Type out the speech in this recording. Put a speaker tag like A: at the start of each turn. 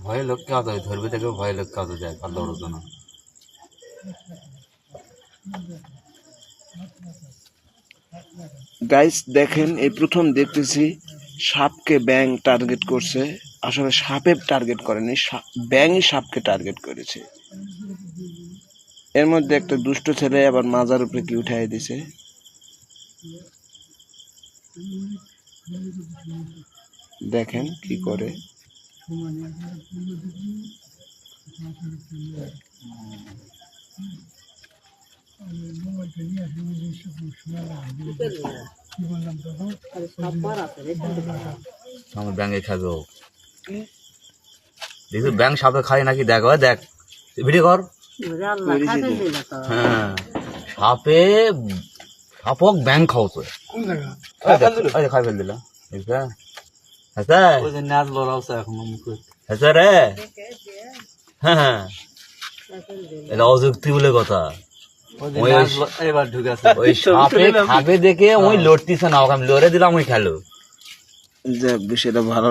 A: ভয়ে লোক কাজ হয়, ধরবে দেখে ভয়ে লোক কাজ যায় আর দৌড়তো না।
B: গাইস দেখেন, এই প্রথম দেখতেছি সাপকে ব্যাং টার্গেট করছে। আসলে সাপে টার্গেট করেনি, ব্যাংই সাপকে টার্গেট করেছে। এর মধ্যে একটা দুষ্ট ছেলে আবার মাজার উপরে কি উঠাই দিছে। দেখেন কি করে।
A: আমার ব্যাঙে খাবো, দেখি ব্যাঙ সাপে খাই নাকি, দেখ দেখ ভিডিও কর। হ্যাঁ, সাপক ব্যাঙ খাওয়াতো, খাই ফেল দিল রে। হ্যাঁ, এটা অযুক্তি বলে কথা। ওই সাপে খাবে দেখে ওই লড়তিছে না, ওকে আমি লড়ে দিলাম, ওই খেলো।
B: বিষয়টা ভালো।